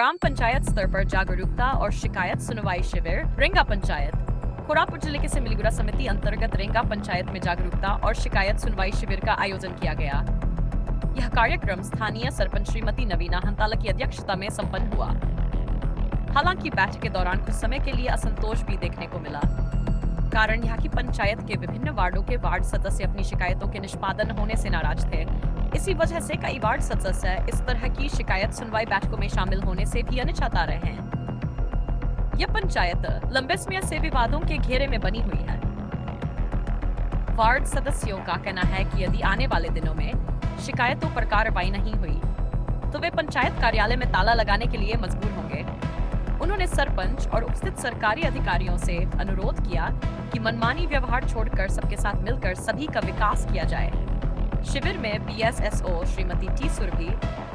ग्राम पंचायत स्तर पर जागरूकता और शिकायत सुनवाई शिविर रेंगा पंचायत कोरापुट जिले के सिमलीगुड़ा समिति अंतर्गत रेंगा पंचायत में जागरूकता और शिकायत सुनवाई शिविर का आयोजन किया गया। यह कार्यक्रम स्थानीय सरपंच श्रीमती नवीना हंताला की अध्यक्षता में संपन्न हुआ। हालांकि बैठक के दौरान कुछ समय के लिए असंतोष भी देखने को मिला। कारण यहाँ की पंचायत के विभिन्न वार्डों के वार्ड सदस्य अपनी शिकायतों के निष्पादन होने से नाराज थे। इसी वजह से कई वार्ड सदस्य इस तरह की शिकायत सुनवाई बैठकों में शामिल होने से भी अनिच्छा रहे हैं। यह पंचायत लंबे समय से विवादों के घेरे में बनी हुई है। वार्ड सदस्यों का कहना है कि यदि आने वाले दिनों में शिकायतों पर कार्रवाई नहीं हुई तो वे पंचायत कार्यालय में ताला लगाने के लिए मजबूर होंगे। उन्होंने सरपंच और उपस्थित सरकारी अधिकारियों से अनुरोध किया कि मनमानी व्यवहार छोड़कर सबके साथ मिलकर सभी का विकास किया जाए। शिविर में बीएसएसओ श्रीमती टी सुरभि,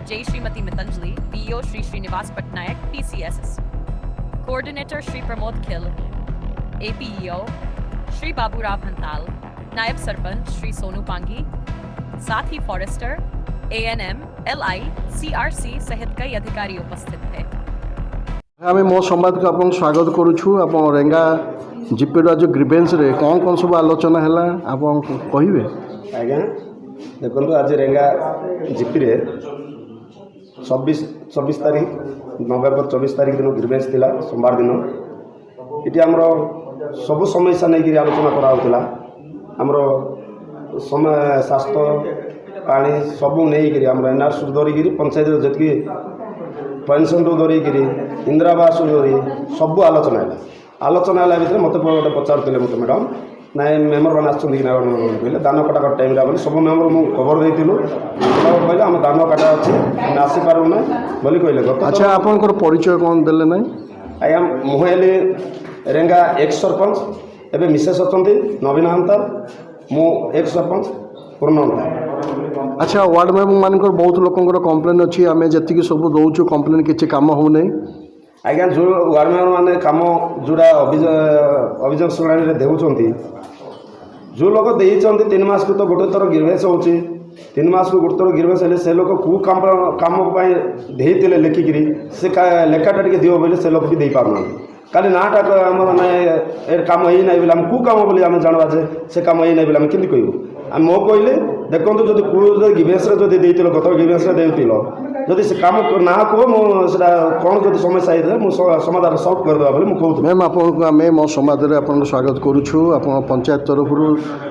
जे श्रीमती मितंजलि, पीओ श्री श्रीनिवास पटनायक, पीसीएसएस कोऑर्डिनेटर श्री प्रमोद खिल, एपीईओ श्री बाबूराव हंताल, नायब सरपंच श्री सोनू पांगी, साथ ही फॉरेस्टर, एएनएम, एलआई, सीआरसी सहित कई अधिकारी उपस्थित थे। आम मो संवाद को आपन स्वागत करुछु। आप रेंगा जीपीर जो ग्रीवेंस रे कौन कौन सब आलोचना है आप कहे? आज्ञा देखो आज रेंगा जीपी रे 24 तारीख नवेम्बर 24 तारीख दिन ग्रीवेंस थिला सोमवार दिन। ये आमर सबू समस्या नहीं आलोचना कराला। आमर समय स्वास्थ्य पानी सबू नहीं आम एनआरसी धरिकी पंचायत जी पेनसन धरिकी इंदिरावास धरी सब आलोचना है भितर मत गोटे पचारे मत मैडम नाई मेम्बर मैंने आसना दान कटा टाइम सब मेम्बर मुझे खबर देती कहले आम दान काटा अच्छे आसीपारू ना बोली कहले। अच्छा आपंकर परिचय कौन देले ना? आज्ञा मुझे रेंगा एक्स सरपंच एवं मिसेस अच्छा नवीना हंताल मु एक्स सरपंच पूर्ण हंताल। अच्छा वार्ड मेम्बर मानकर बहुत लोकंर कंप्लेन अच्छी आम जी सब दौचु कंप्लेन किसी कम हो नहीं। आज्ञा जो वार्ड मेम्बर मैंने कम जोड़ा अभियोग शुणी देउछंती जो लोग देइछंती 3 मास को तो गोटे थर गिरवेश हो 3 मास को गोटे थर गिरवेश हेले से लोग कौ काम देते लिखिकी से लेखाटा टे दिव बोले से लोग भी दे पारना खाली नाटा आम कम ही ना बोले कौ कम बोली आम जानवा से कम ही ना बोले आम कि कहूँ मो कहले देखो जो कौ गिवेश देते गत गिवेश देल जदि से काम ना कह मुझे कौन जो समस्या है मुझे समाधान सल्व करदे बोले मुझे कहूँ। मैम आपको आम मो समाज में आपको स्वागत करुछु। आप पंचायत तरफ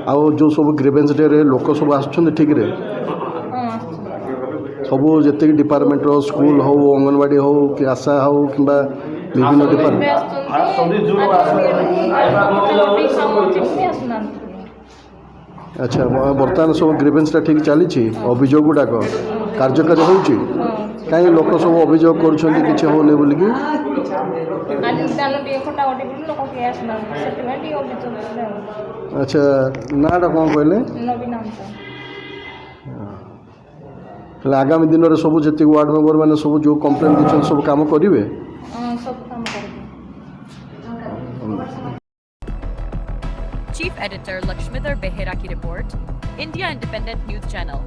आउ जो सब ग्रीवेंस डे रे लोक सब आसुछन ठीक रे सब जी डिपार्टमेंट स्कूल हो अंगनवाड़ी हो कि आशा हो कि विभिन्न डिपार्टमेंट। अच्छा बर्तमान सब ग्रीवेंस ठीक चली अभियोग गुड़ाक कार्यकारी हो कहीं लोक सब अभियोग कर होने बोलिकी अच्छा नाटा कौन कहले आगामी दिन में सब जी वार्ड मेंबर मैंने सब जो कंप्लेन दीछन सब काम करेंगे। चीफ एडिटर लक्ष्मीधर बेहेरा की report, India independent news channel.